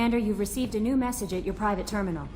Commander, you've received a new message at your private terminal.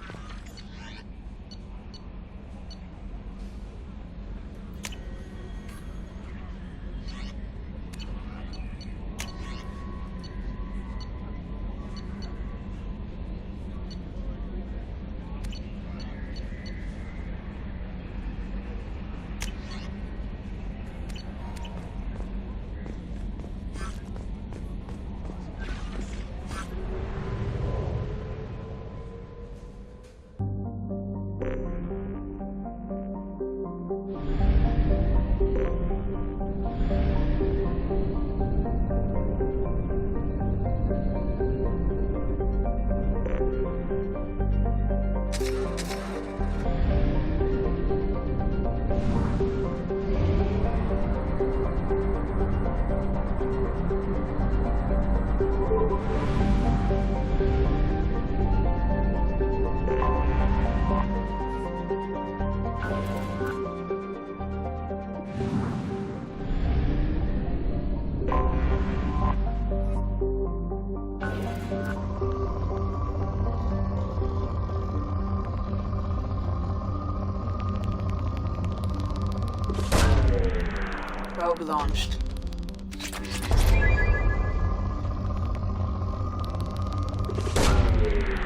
Probe launched.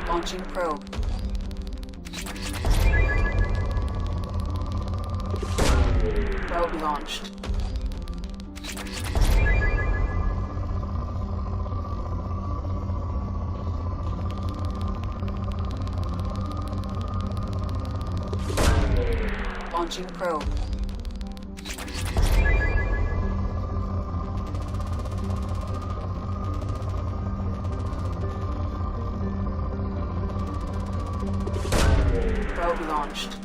Launching probe. Probe launched. Launching probe. Probe launched.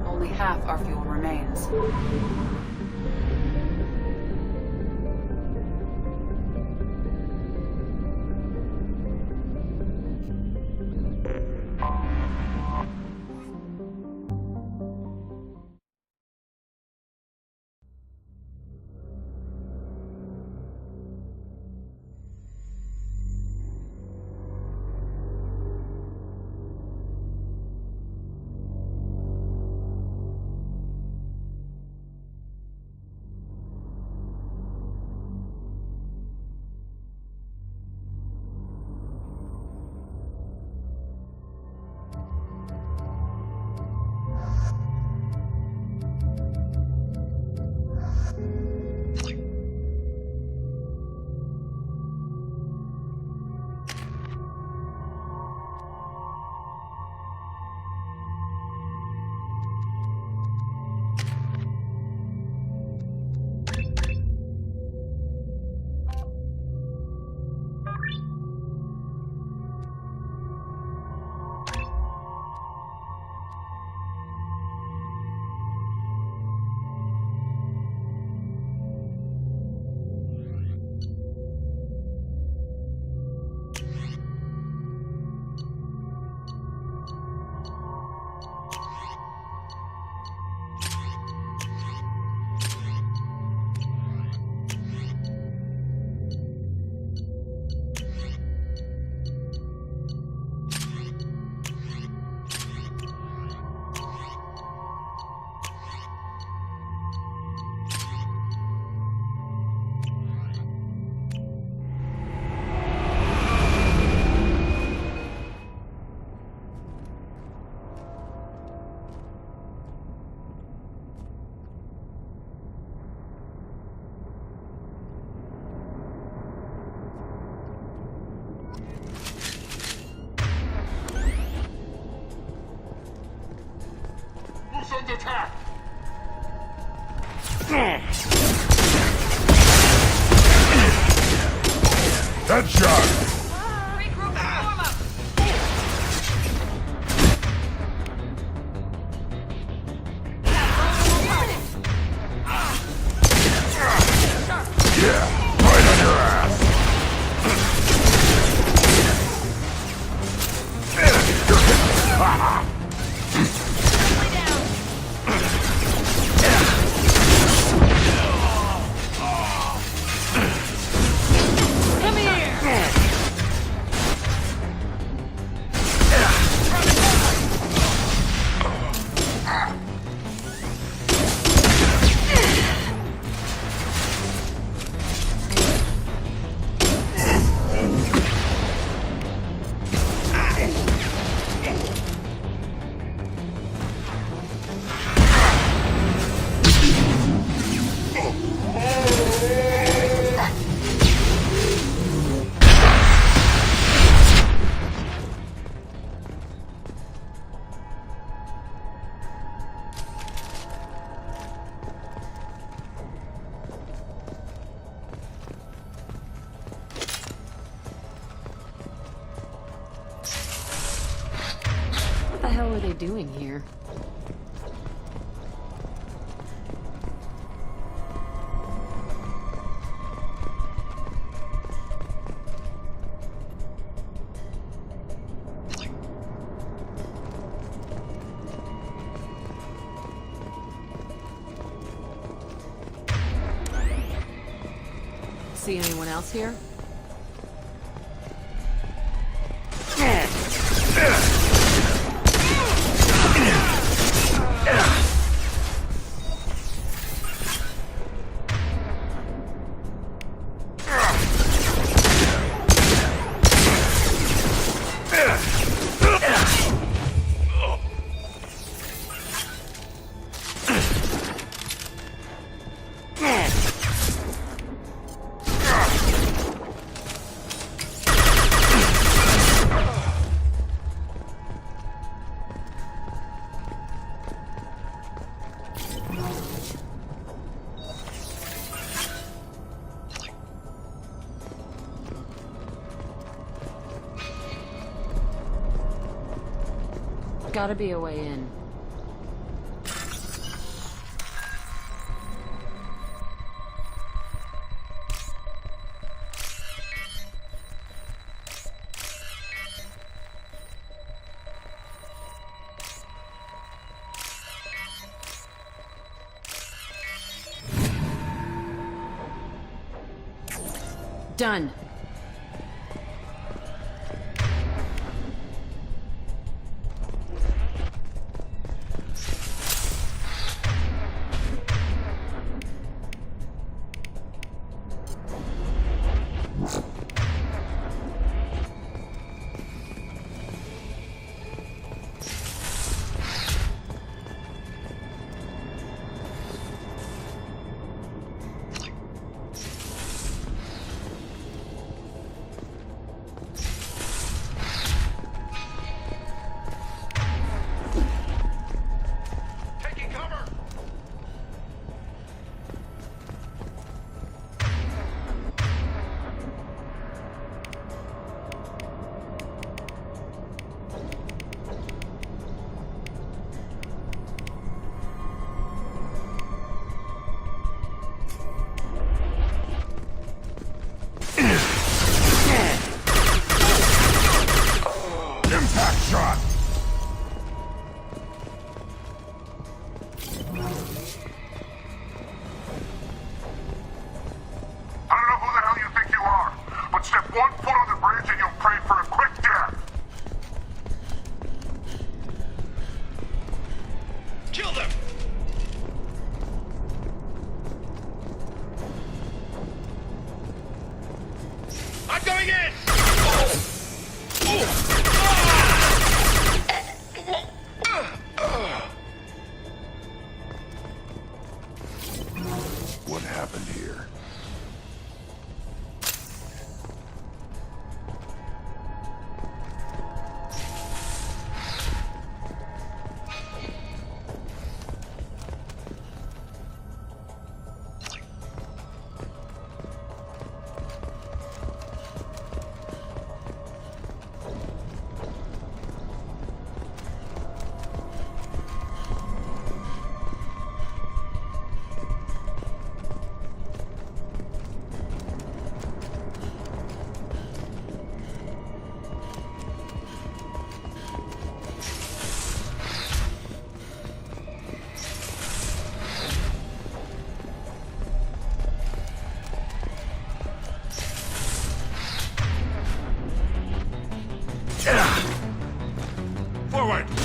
Only half our fuel remains. Headshot! Regroup and form up! Yeah, right on your ass! Come here! What the hell are they doing here? See anyone else here? Gotta be a way in. Done. Blow it!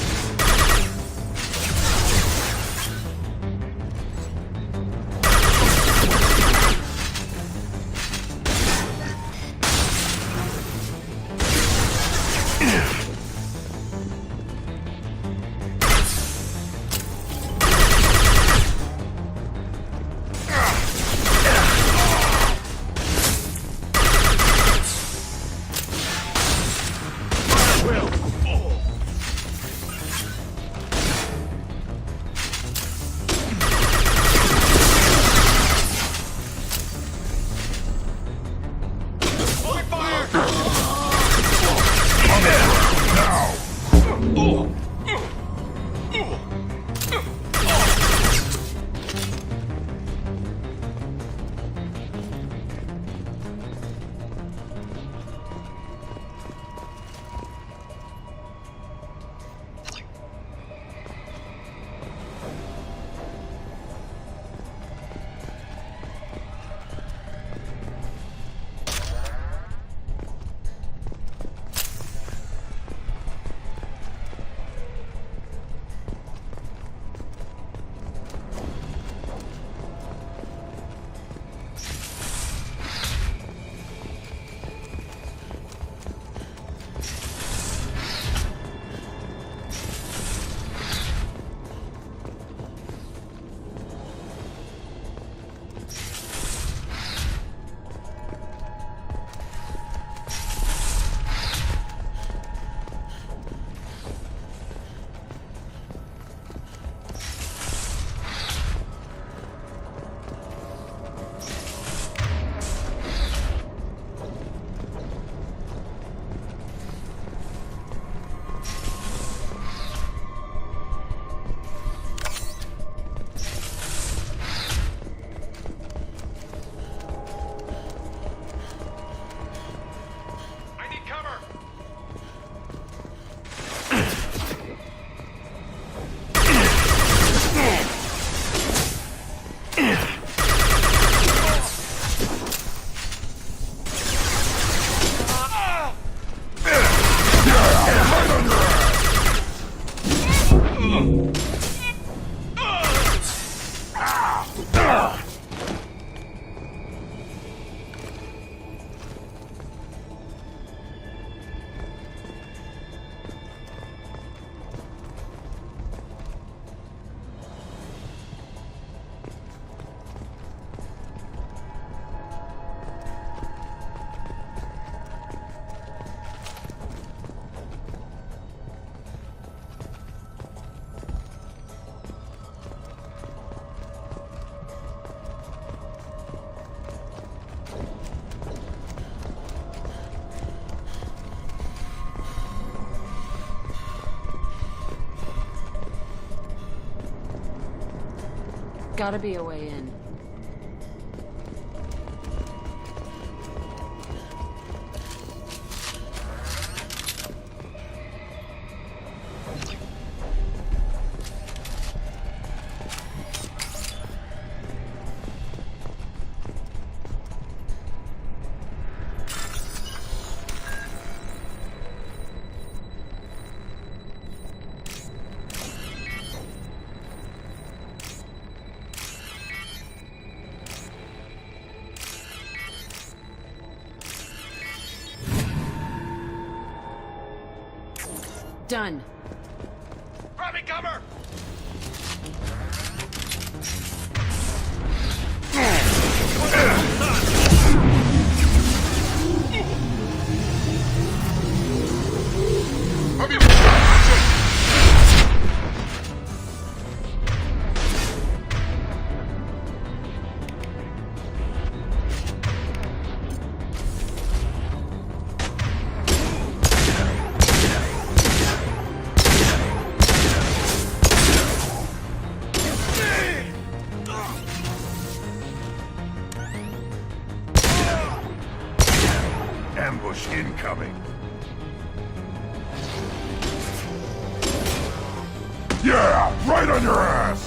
Gotta be a way in. Done. Grabbing cover! Ambush incoming. Yeah, right on your ass!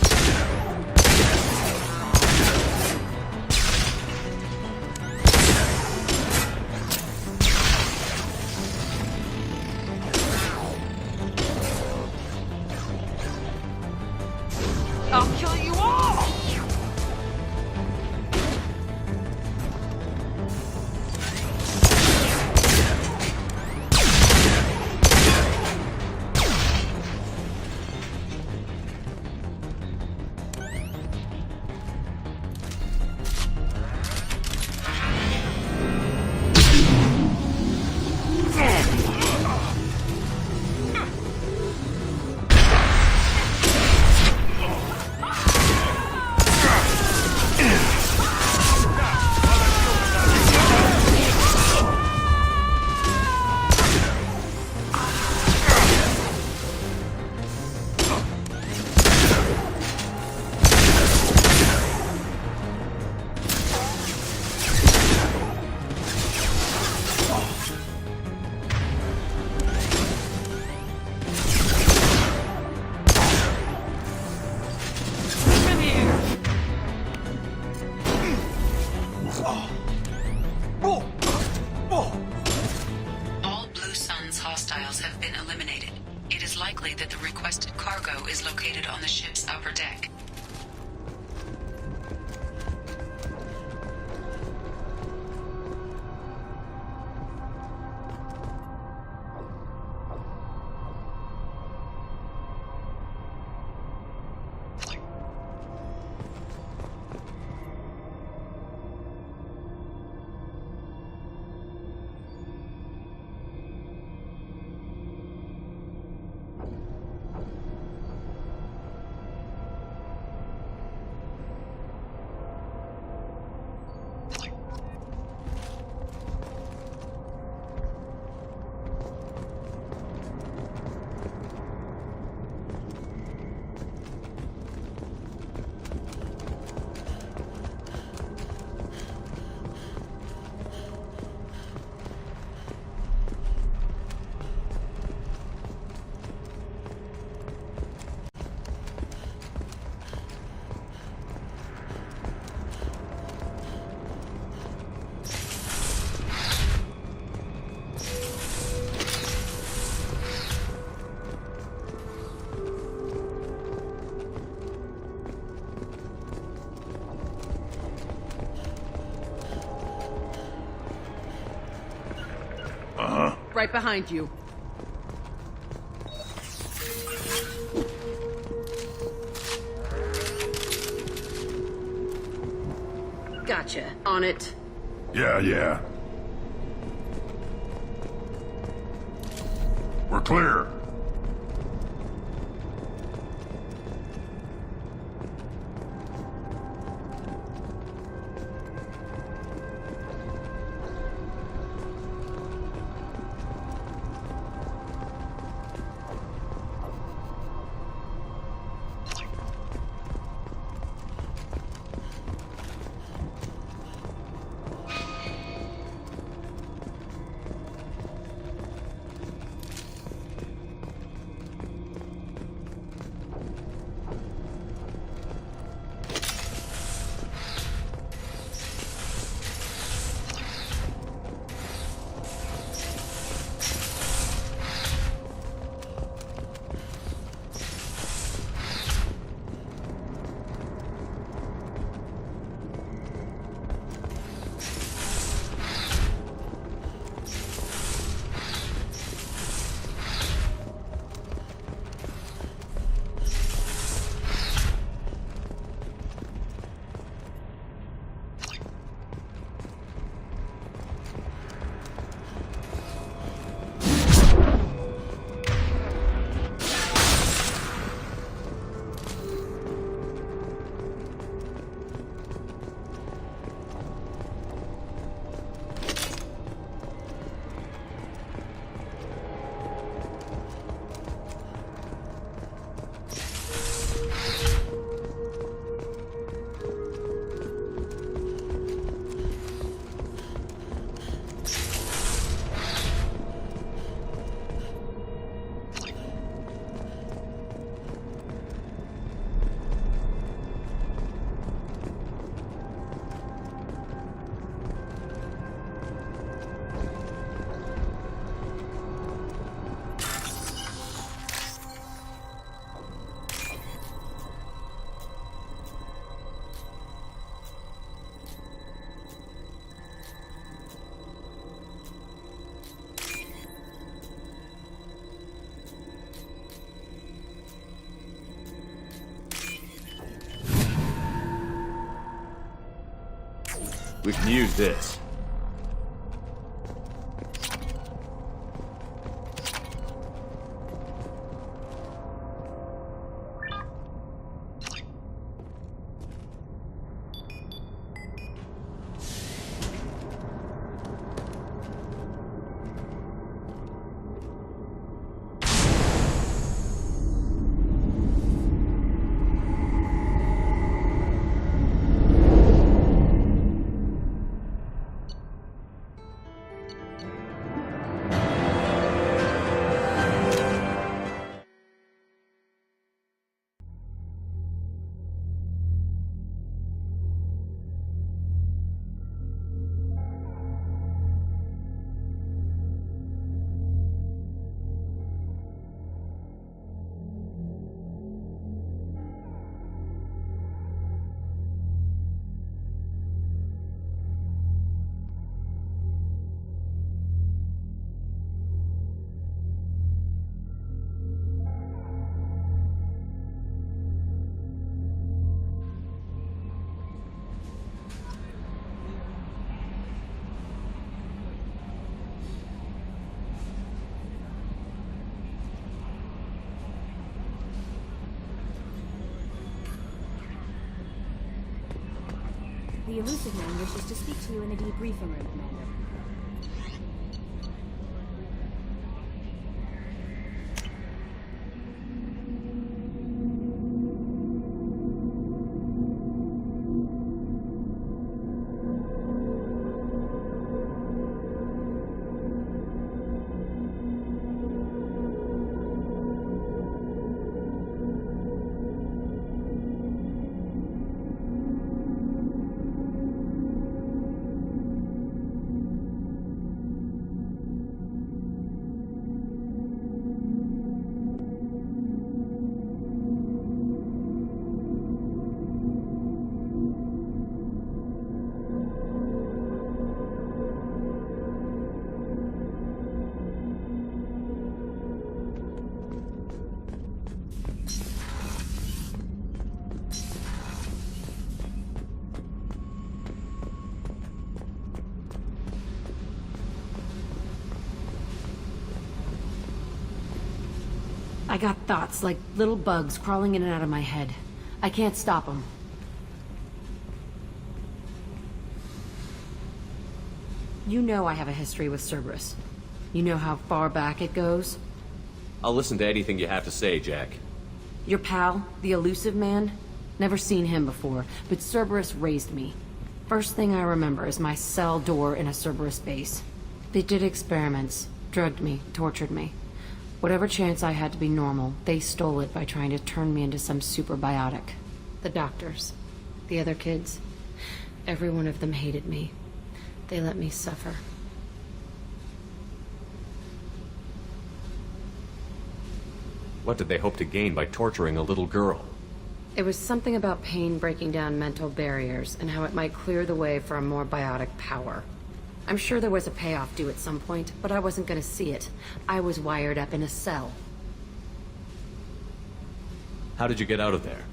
All Blue Sun's hostiles have been eliminated. It is likely that the requested cargo is located on the ship's upper deck. Right behind you. Gotcha. On it. Yeah. We're clear. We can use this. The elusive man wishes to speak to you in the debriefing room, Commander. I got thoughts like little bugs crawling in and out of my head. I can't stop them. You know I have a history with Cerberus. You know how far back it goes? I'll listen to anything you have to say, Jack. Your pal, the elusive man? Never seen him before, but Cerberus raised me. First thing I remember is my cell door in a Cerberus base. They did experiments, drugged me, tortured me. Whatever chance I had to be normal, they stole it by trying to turn me into some superbiotic. The doctors, the other kids, every one of them hated me. They let me suffer. What did they hope to gain by torturing a little girl? It was something about pain breaking down mental barriers and how it might clear the way for a more biotic power. I'm sure there was a payoff due at some point, but I wasn't gonna see it. I was wired up in a cell. How did you get out of there?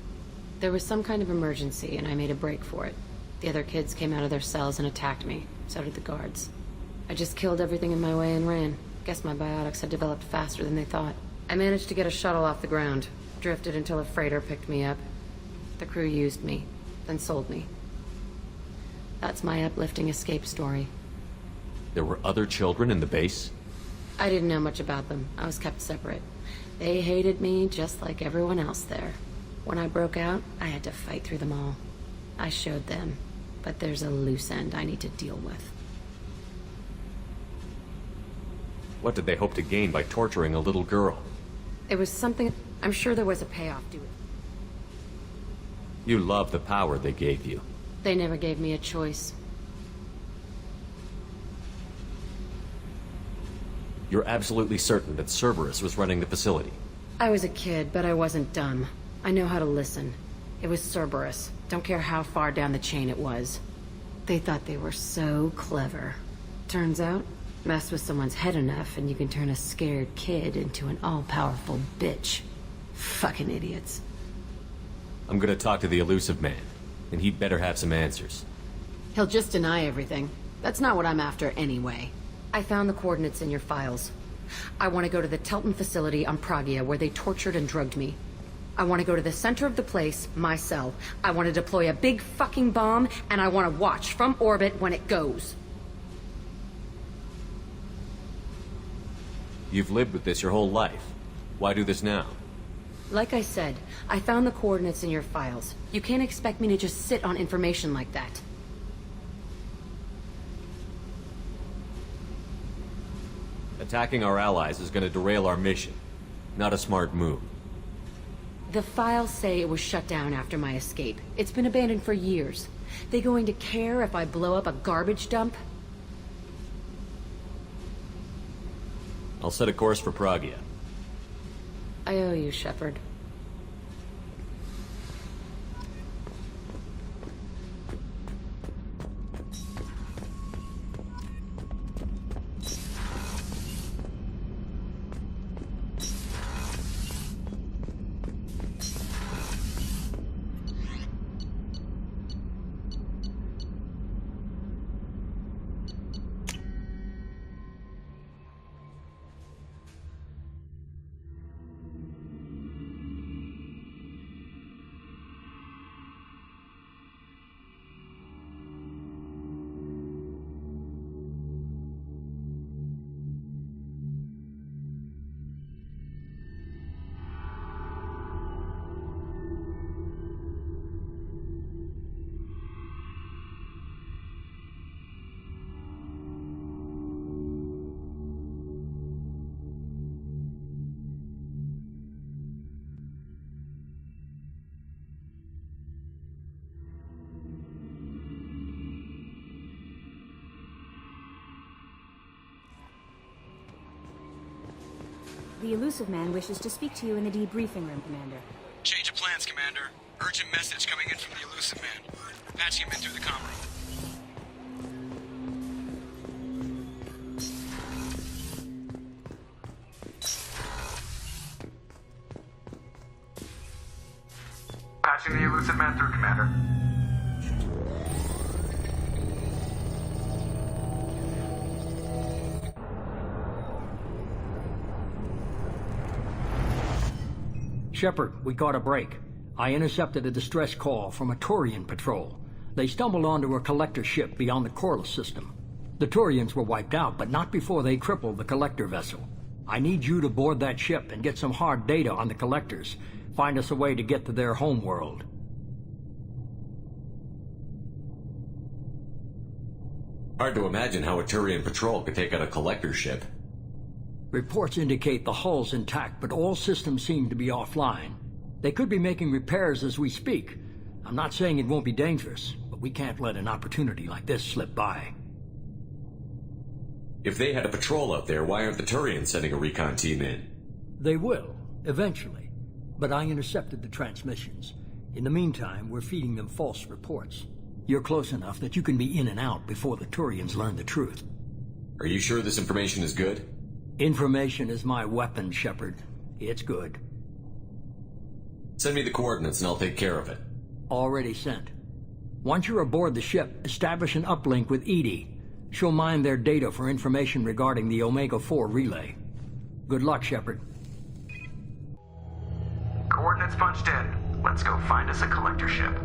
There was some kind of emergency, and I made a break for it. The other kids came out of their cells and attacked me. So did the guards. I just killed everything in my way and ran. Guess my biotics had developed faster than they thought. I managed to get a shuttle off the ground. Drifted until a freighter picked me up. The crew used me, then sold me. That's my uplifting escape story. There were other children in the base? I didn't know much about them. I was kept separate. They hated me just like everyone else there. When I broke out, I had to fight through them all. I showed them, but there's a loose end I need to deal with. What did they hope to gain by torturing a little girl? It was something... I'm sure there was a payoff to it. You love the power they gave you. They never gave me a choice. You're absolutely certain that Cerberus was running the facility? I was a kid, but I wasn't dumb. I know how to listen. It was Cerberus. Don't care how far down the chain it was. They thought they were so clever. Turns out, mess with someone's head enough and you can turn a scared kid into an all-powerful bitch. Fucking idiots. I'm gonna talk to the elusive man, and he'd better have some answers. He'll just deny everything. That's not what I'm after anyway. I found the coordinates in your files. I want to go to the Telton facility on Pragia where they tortured and drugged me. I want to go to the center of the place, my cell. I want to deploy a big fucking bomb, and I want to watch from orbit when it goes. You've lived with this your whole life. Why do this now? Like I said, I found the coordinates in your files. You can't expect me to just sit on information like that. Attacking our allies is gonna derail our mission. Not a smart move. The files say it was shut down after my escape. It's been abandoned for years. They going to care if I blow up a garbage dump? I'll set a course for Pragia. I owe you, Shepard. The elusive man wishes to speak to you in the debriefing room, Commander. Change of plans, Commander. Urgent message coming in from the elusive man. Patching him in through the comm room. Patching the elusive man through, Commander. Shepard, we caught a break. I intercepted a distress call from a Turian patrol. They stumbled onto a collector ship beyond the Corliss system. The Turians were wiped out, but not before they crippled the collector vessel. I need you to board that ship and get some hard data on the collectors. Find us a way to get to their home world. Hard to imagine how a Turian patrol could take out a collector ship. Reports indicate the hull's intact, but all systems seem to be offline. They could be making repairs as we speak. I'm not saying it won't be dangerous, but we can't let an opportunity like this slip by. If they had a patrol out there, why aren't the Turians sending a recon team in? They will, eventually. But I intercepted the transmissions. In the meantime, we're feeding them false reports. You're close enough that you can be in and out before the Turians learn the truth. Are you sure this information is good? Information is my weapon, Shepard. It's good. Send me the coordinates and I'll take care of it. Already sent. Once you're aboard the ship, establish an uplink with Edie. She'll mine their data for information regarding the Omega-4 relay. Good luck, Shepard. Coordinates punched in. Let's go find us a collector ship.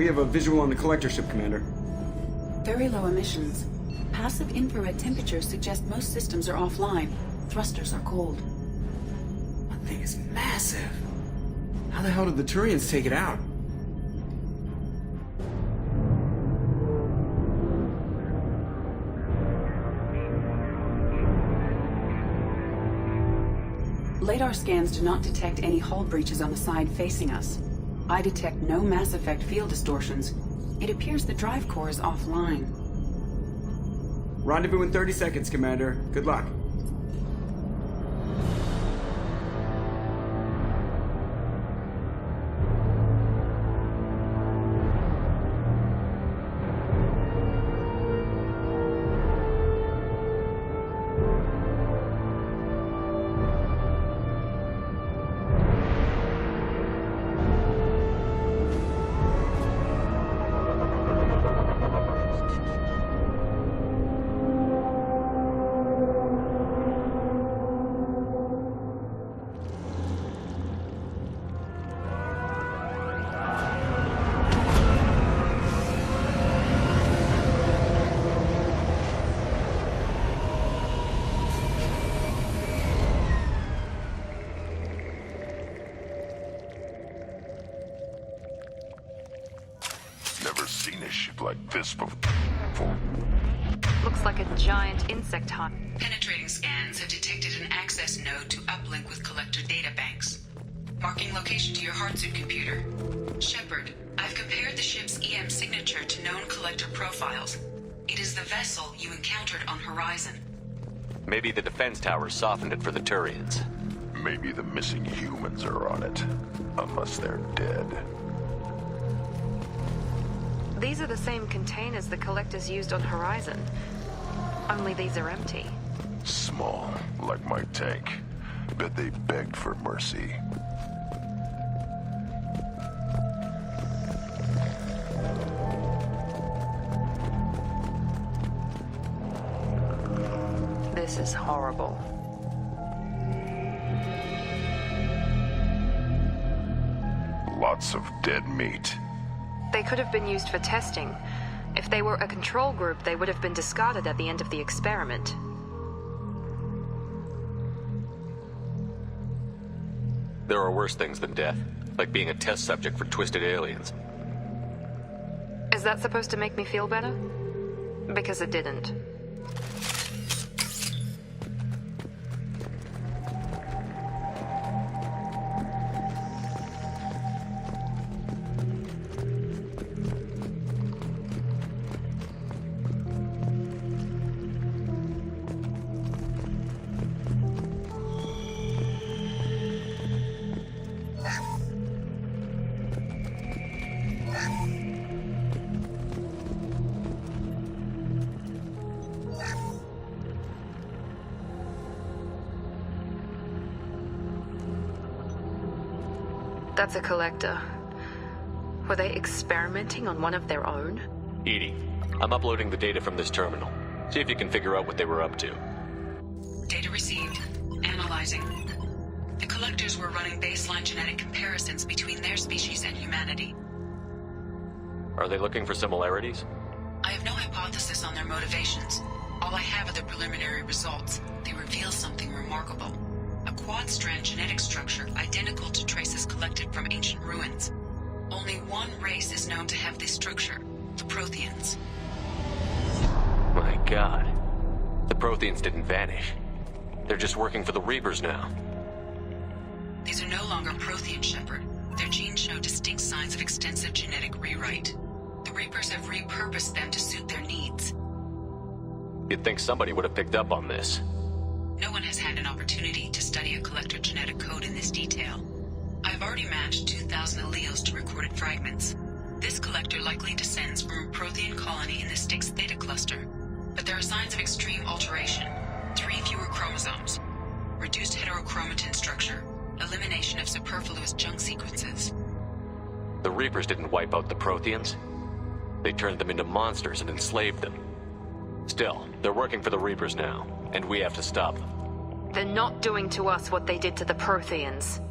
We have a visual on the collector ship, Commander. Very low emissions. Passive infrared temperatures suggest most systems are offline. Thrusters are cold. That thing is massive. How the hell did the Turians take it out? Radar scans do not detect any hull breaches on the side facing us. I detect no Mass Effect field distortions. It appears the drive core is offline. Rendezvous in 30 seconds, Commander. Good luck. seen a ship like this before. Looks like a giant insect hunt. Penetrating scans have detected an access node to uplink with collector databanks. Marking location to your hardsuit computer. Shepard, I've compared the ship's EM signature to known collector profiles. It is the vessel you encountered on Horizon. Maybe the defense towers softened it for the Turians. Maybe the missing humans are on it. Unless they're dead. These are the same containers the collectors used on Horizon. Only these are empty. Small, like my tank. Bet they begged for mercy. This is horrible. Lots of dead meat. They could have been used for testing. If they were a control group, they would have been discarded at the end of the experiment. There are worse things than death, like being a test subject for twisted aliens. Is that supposed to make me feel better? Because it didn't. That's a collector. Were they experimenting on one of their own? EDI, I'm uploading the data from this terminal. See if you can figure out what they were up to. Data received. Analyzing. The collectors were running baseline genetic comparisons between their species and humanity. Are they looking for similarities? I have no hypothesis on their motivations. All I have are the preliminary results. They reveal something remarkable. A quad-strand genetic structure identical to traces collected from ancient ruins. Only one race is known to have this structure, the Protheans. My God. The Protheans didn't vanish. They're just working for the Reapers now. These are no longer Prothean, Shepard. Their genes show distinct signs of extensive genetic rewrite. The Reapers have repurposed them to suit their needs. You'd think somebody would have picked up on this. No one has had an opportunity to study a collector genetic code in this detail. I've already matched 2,000 alleles to recorded fragments. This collector likely descends from a Prothean colony in the Styx Theta cluster. But there are signs of extreme alteration. 3 fewer chromosomes. Reduced heterochromatin structure. Elimination of superfluous junk sequences. The Reapers didn't wipe out the Protheans. They turned them into monsters and enslaved them. Still, they're working for the Reapers now, and we have to stop them. They're not doing to us what they did to the Protheans.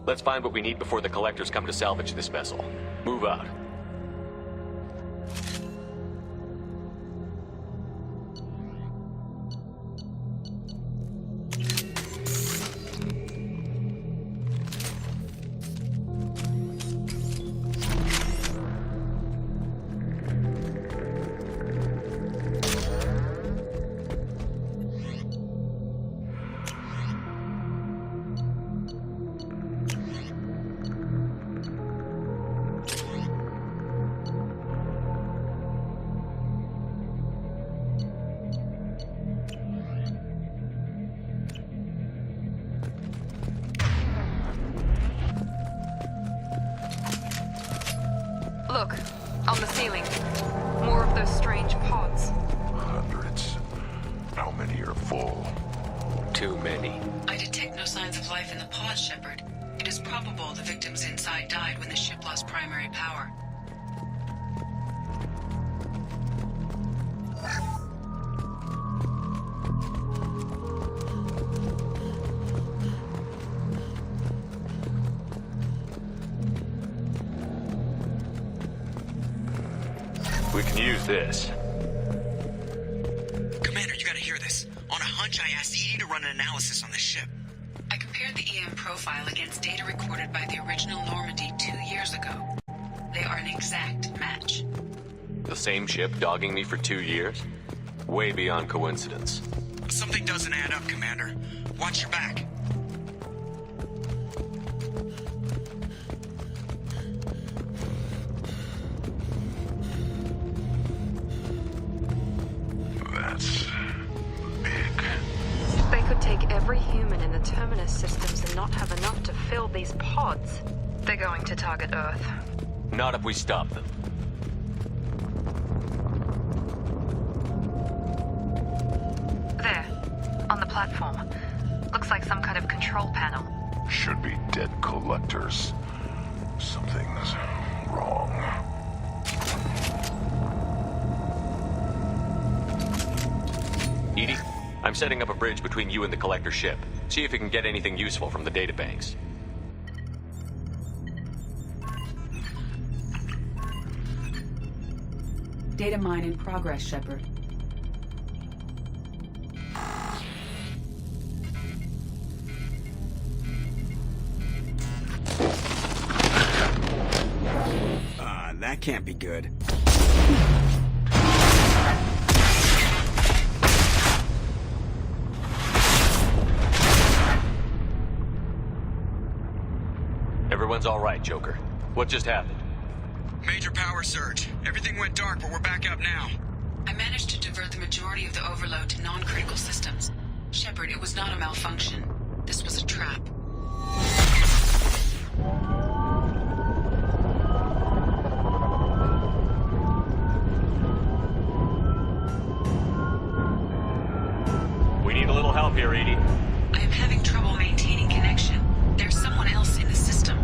Let's find what we need before the collectors come to salvage this vessel. Move out. Look, on the ceiling. More of those strange pods. Hundreds. How many are full? Too many. I detect no signs of life in the pod, Shepard. It is probable the victims inside died when the ship lost primary power. We can use this. Commander, you gotta hear this. On a hunch, I asked EDI to run an analysis on this ship. I compared the EM profile against data recorded by the original Normandy 2 years ago. They are an exact match. The same ship dogging me for 2 years? Way beyond coincidence. Something doesn't add up, Commander. Watch your back. That's big. They could take every human in the Terminus systems and not have enough to fill these pods. They're going to target Earth. Not if we stop them. There, on the platform. Looks like some kind of control panel. Should be dead collectors. Something's wrong. Edie, I'm setting up a bridge between you and the collector ship. See if you can get anything useful from the databanks. Data mine in progress, Shepard. That can't be good. Everyone's all right, Joker. What just happened? Major power surge. Everything went dark, but we're back up now. I managed to divert the majority of the overload to non-critical systems. Shepard, it was not a malfunction. This was a trap. We need a little help here, Edie. I am having trouble maintaining connection. There's someone else in the system.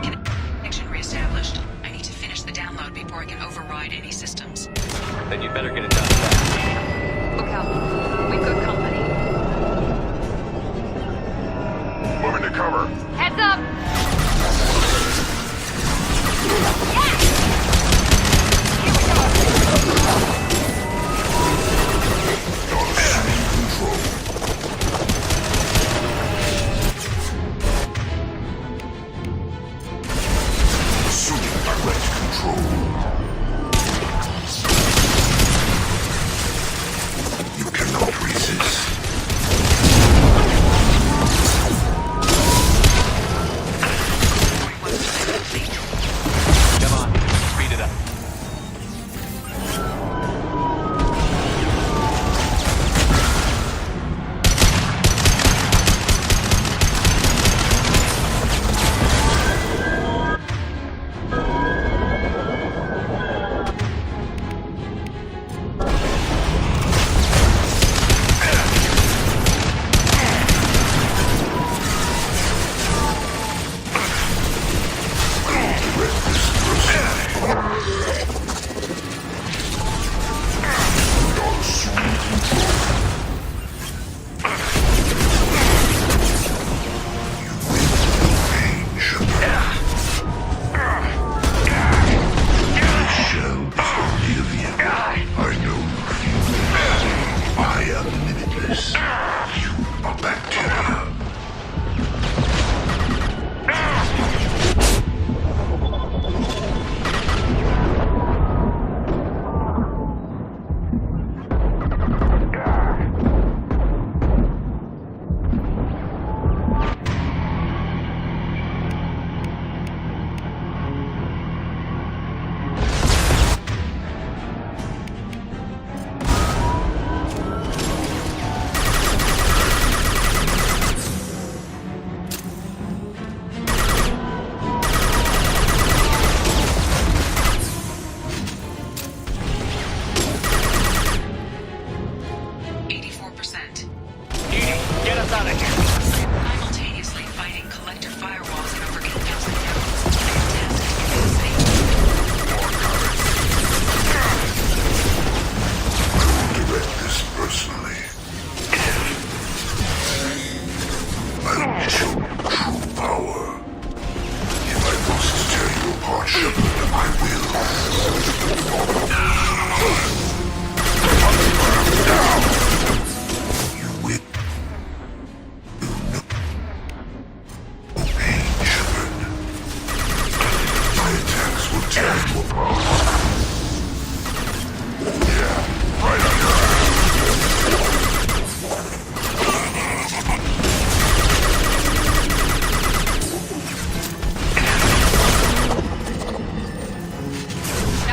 Connection reestablished. I need to finish the download before I can override any systems. Then you'd better get it done fast. Look out. We've got company. Moving to cover. Heads up! Assuming direct control. You cannot resist. Come on, speed it up. Simultaneously fighting collector firewalls and over 8,000 nodes. Fantastic. Direct this personally. I will show you true power. If I must tear you apart, Shepard, I will.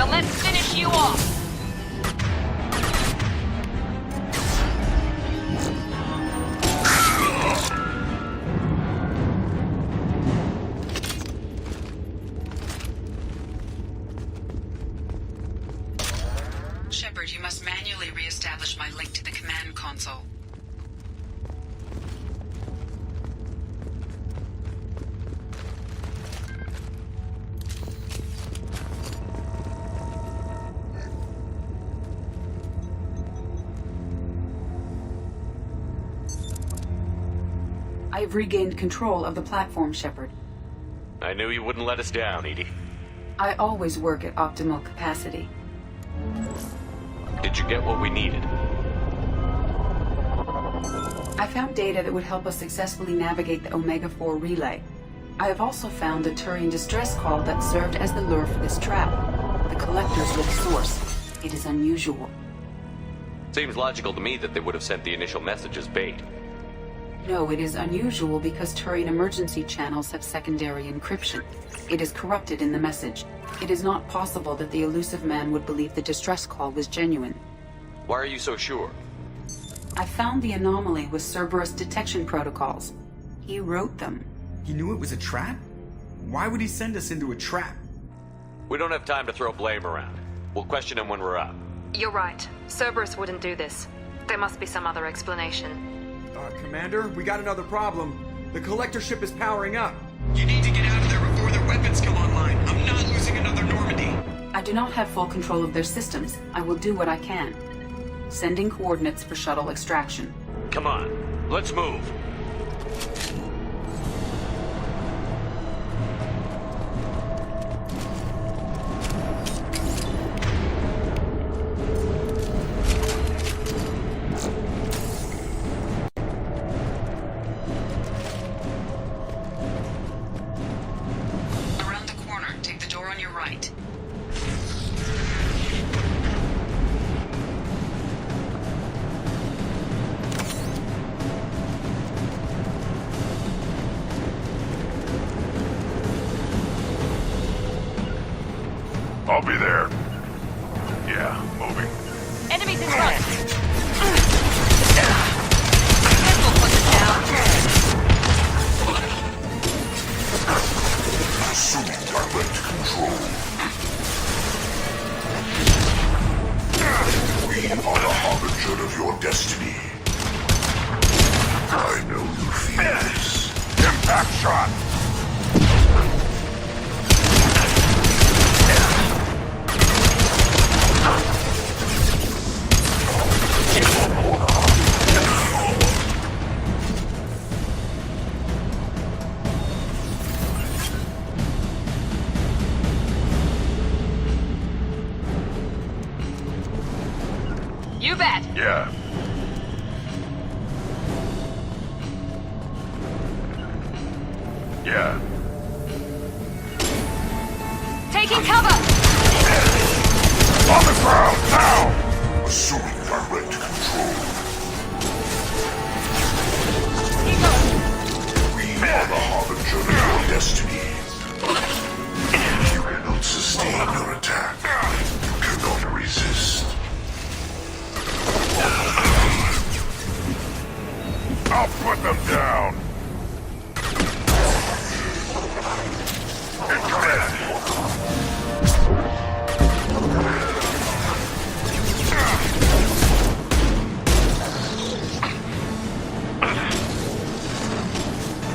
Now let's finish you off! Shepard, you must manually re-establish my link to the command console. I've regained control of the platform, Shepard. I knew you wouldn't let us down, Edie. I always work at optimal capacity. Did you get what we needed? I found data that would help us successfully navigate the Omega-4 relay. I have also found the Turian distress call that served as the lure for this trap. The collectors were the source. It is unusual. Seems logical to me that they would have sent the initial message as bait. No, it is unusual because Turian emergency channels have secondary encryption. It is corrupted in the message. It is not possible that the elusive man would believe the distress call was genuine. Why are you so sure? I found the anomaly with Cerberus detection protocols. He wrote them. He knew it was a trap? Why would he send us into a trap? We don't have time to throw blame around. We'll question him when we're up. You're right. Cerberus wouldn't do this. There must be some other explanation. Commander, we got another problem. The collector ship is powering up. You need to get out of there before their weapons come online. I'm not losing another Normandy. I do not have full control of their systems. I will do what I can. Sending coordinates for shuttle extraction. Come on, let's move. I'll be there. Yeah, moving. Enemies in front! Pistol put it down! Assuming direct control. We are the harbinger of your destiny. I know you feel this. Impact shot! You bet! Yeah. Yeah. Taking cover! On the ground, now! Assuming direct control. Keep going! We are the harbinger of your destiny. You cannot sustain your attack. You cannot resist. I'll put them down.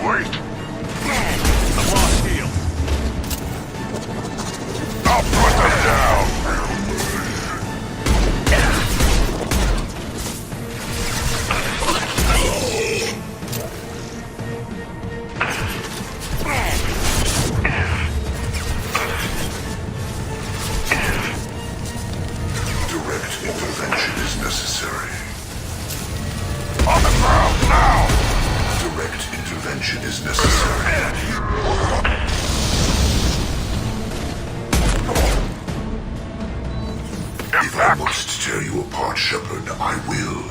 Wait. I've lost heel. I'll put them down. Direct intervention is necessary. On the ground now! Direct intervention is necessary. If I must tear you apart, Shepard, I will.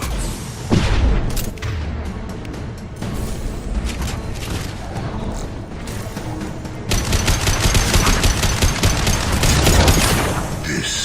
This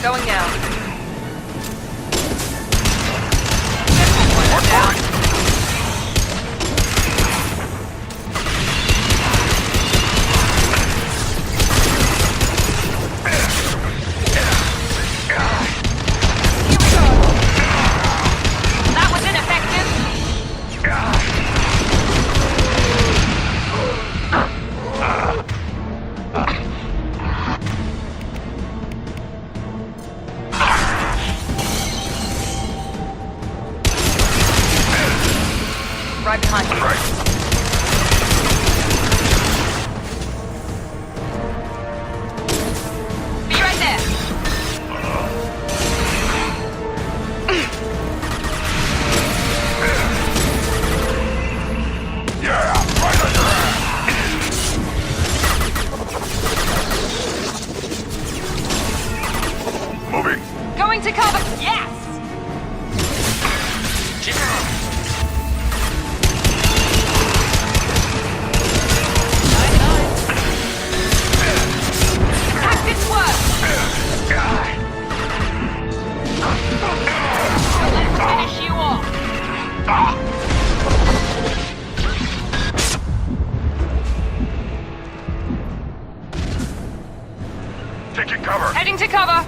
Going now. This will put them down. Here we go. That was ineffective. Right behind you. Right. Be right there. Yeah, right on your ass. Moving. Going to cover. Yes. Tactics work. So let's finish you off. Taking cover. Heading to cover.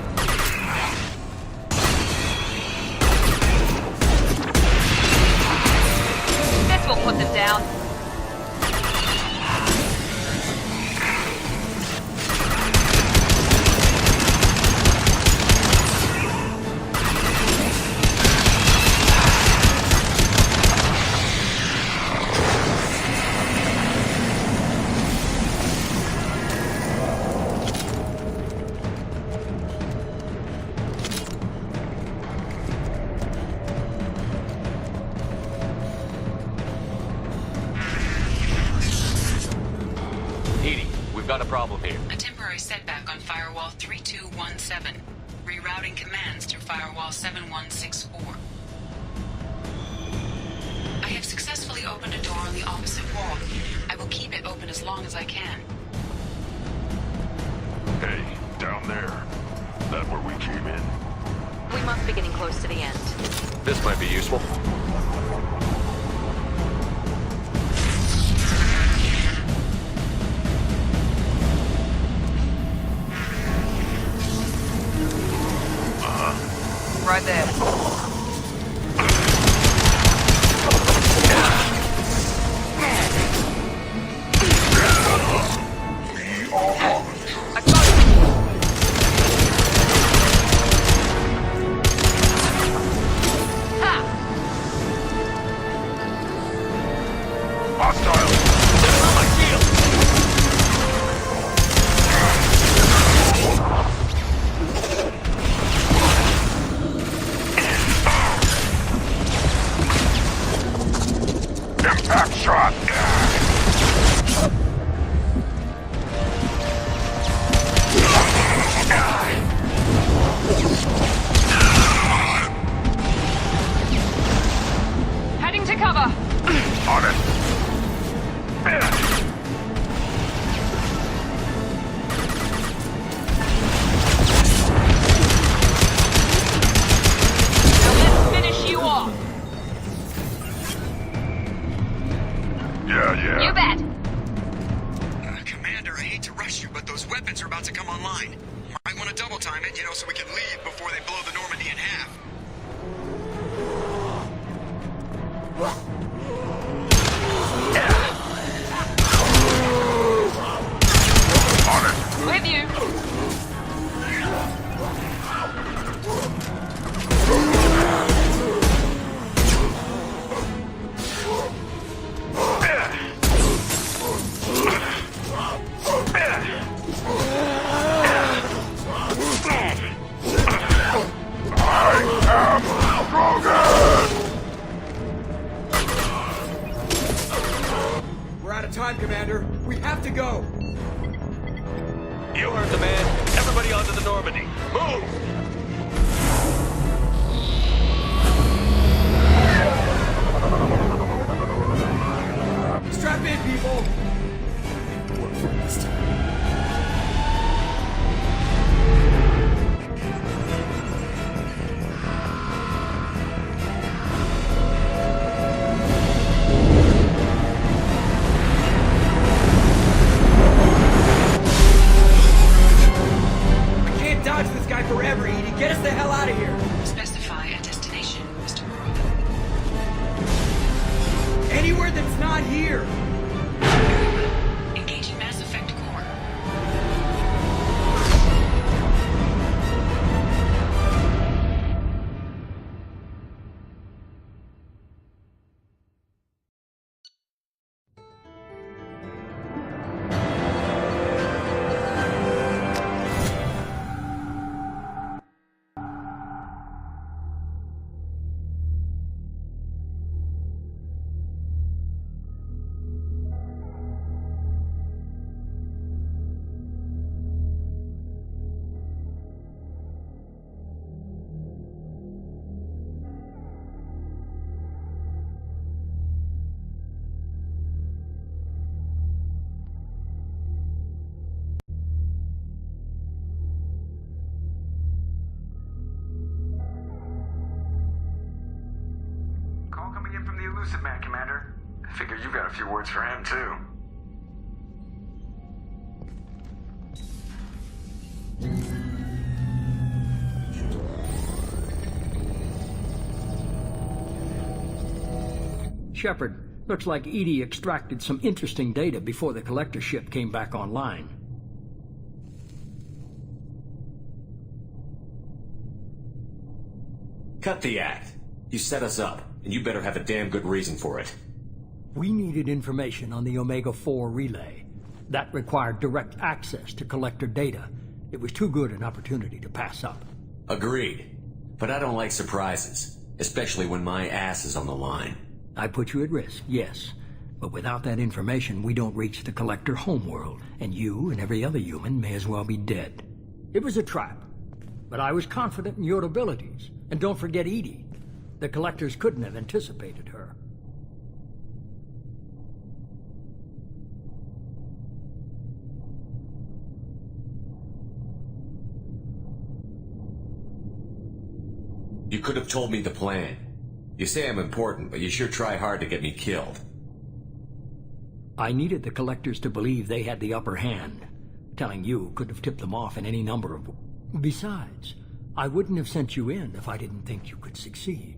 This will put them down. Edie, we've got a problem here. A temporary setback on Firewall 3217. Rerouting commands through Firewall 7164. I have successfully opened a door on the opposite wall. I will keep it open as long as I can. Hey, down there. That where we came in? We must be getting close to the end. This might be useful. Right there. We are harbingers. I got it. Ha! Hostile. Impact shot. Heading to cover. On it. So let's finish you off. Yeah. You bet. Commander, I hate to rush you, but those weapons are about to come online. Might want to double time it, so we can leave before they blow the Normandy in half. With you. We're out of time, Commander. We have to go. You heard the man. Everybody onto the Normandy. Move! Strap in, people. What for this time? Elusive Man, Commander. I figure you've got a few words for him, too. Shepard, looks like EDI extracted some interesting data before the collector ship came back online. Cut the act. You set us up, and you better have a damn good reason for it. We needed information on the Omega-4 relay. That required direct access to collector data. It was too good an opportunity to pass up. Agreed. But I don't like surprises, especially when my ass is on the line. I put you at risk, yes. But without that information, we don't reach the collector homeworld, and you and every other human may as well be dead. It was a trap, but I was confident in your abilities. And don't forget EDI. The collectors couldn't have anticipated her. You could have told me the plan. You say I'm important, but you sure try hard to get me killed. I needed the collectors to believe they had the upper hand. Telling you could have tipped them off in any number of... Besides, I wouldn't have sent you in if I didn't think you could succeed.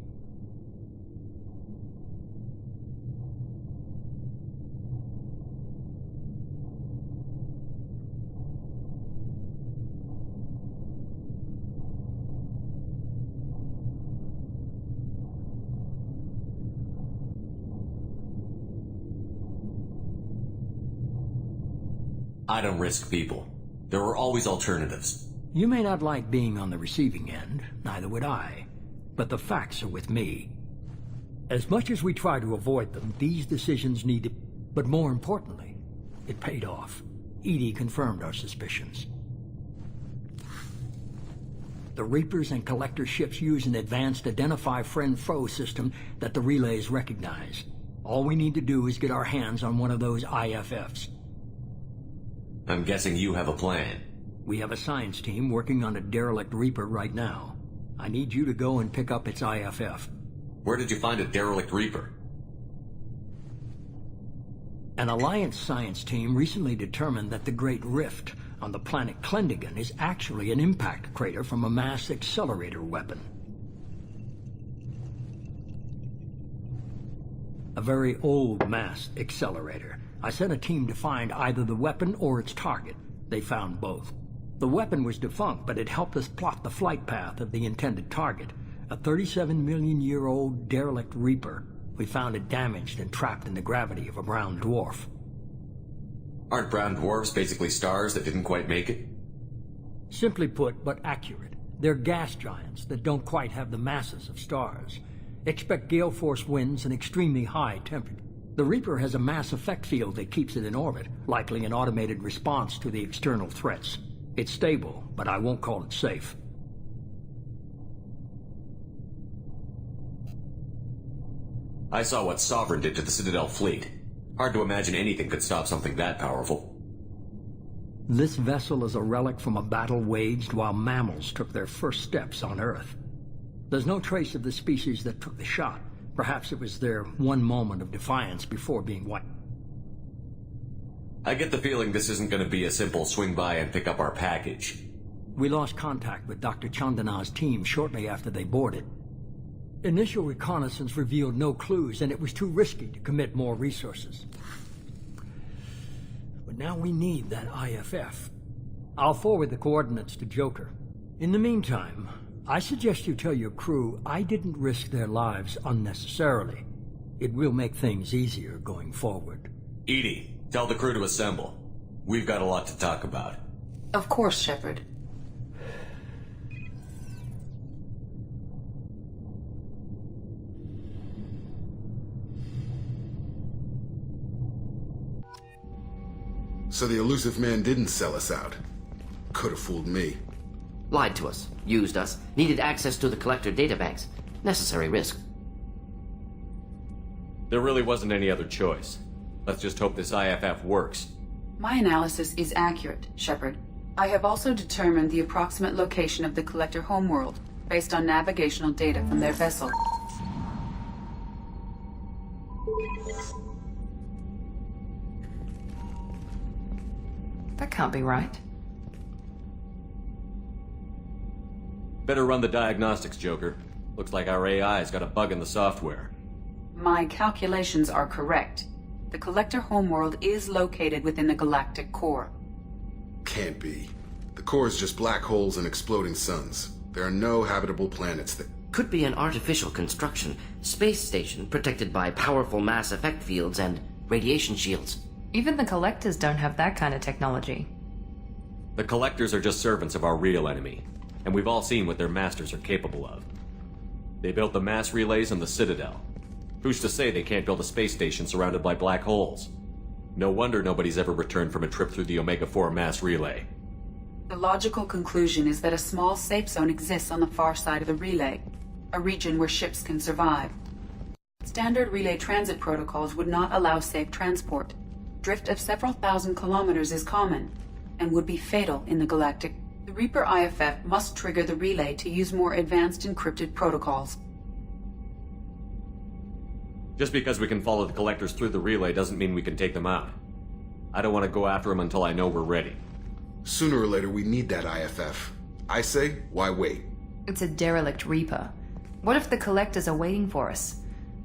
I don't risk people. There are always alternatives. You may not like being on the receiving end, neither would I. But the facts are with me. As much as we try to avoid them, these decisions need to... But more importantly, it paid off. EDI confirmed our suspicions. The Reapers and Collector ships use an advanced Identify Friend-Foe system that the relays recognize. All we need to do is get our hands on one of those IFFs. I'm guessing you have a plan. We have a science team working on a derelict Reaper right now. I need you to go and pick up its IFF. Where did you find a derelict Reaper? An Alliance science team recently determined that the Great Rift on the planet Klendigan is actually an impact crater from a mass accelerator weapon. A very old mass accelerator. I sent a team to find either the weapon or its target. They found both. The weapon was defunct, but it helped us plot the flight path of the intended target, a 37-million-year-old derelict Reaper. We found it damaged and trapped in the gravity of a brown dwarf. Aren't brown dwarfs basically stars that didn't quite make it? Simply put, but accurate. They're gas giants that don't quite have the masses of stars. Expect gale force winds and extremely high temperature. The Reaper has a mass effect field that keeps it in orbit, likely an automated response to the external threats. It's stable, but I won't call it safe. I saw what Sovereign did to the Citadel fleet. Hard to imagine anything could stop something that powerful. This vessel is a relic from a battle waged while mammals took their first steps on Earth. There's no trace of the species that took the shot. Perhaps it was their one moment of defiance before being wiped. I get the feeling this isn't going to be a simple swing by and pick up our package. We lost contact with Dr. Chandana's team shortly after they boarded. Initial reconnaissance revealed no clues, and it was too risky to commit more resources. But now we need that IFF. I'll forward the coordinates to Joker. In the meantime, I suggest you tell your crew I didn't risk their lives unnecessarily. It will make things easier going forward. EDI, tell the crew to assemble. We've got a lot to talk about. Of course, Shepard. So the elusive man didn't sell us out. Could have fooled me. Lied to us, used us, needed access to the collector databanks. Necessary risk. There really wasn't any other choice. Let's just hope this IFF works. My analysis is accurate, Shepard. I have also determined the approximate location of the collector homeworld, based on navigational data from their vessel. can't be right. Better run the diagnostics, Joker. Looks like our AI's got a bug in the software. My calculations are correct. The Collector homeworld is located within the galactic core. Can't be. The core is just black holes and exploding suns. There are no habitable planets that... Could be an artificial construction. Space station protected by powerful mass effect fields and radiation shields. Even the Collectors don't have that kind of technology. The Collectors are just servants of our real enemy, and we've all seen what their masters are capable of. They built the mass relays on the Citadel. Who's to say they can't build a space station surrounded by black holes? No wonder nobody's ever returned from a trip through the Omega-4 mass relay. The logical conclusion is that a small safe zone exists on the far side of the relay, a region where ships can survive. Standard relay transit protocols would not allow safe transport. Drift of several thousand kilometers is common, and would be fatal in the galactic. The Reaper IFF must trigger the relay to use more advanced encrypted protocols. Just because we can follow the Collectors through the relay doesn't mean we can take them out. I don't want to go after them until I know we're ready. Sooner or later, we need that IFF. I say, why wait? It's a derelict Reaper. What if the Collectors are waiting for us?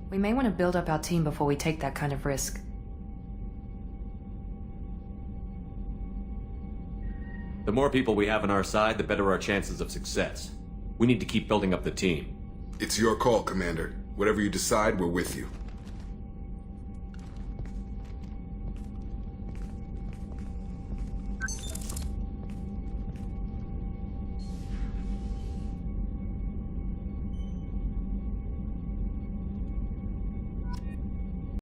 We may want to build up our team before we take that kind of risk. The more people we have on our side, the better our chances of success. We need to keep building up the team. It's your call, Commander. Whatever you decide, we're with you.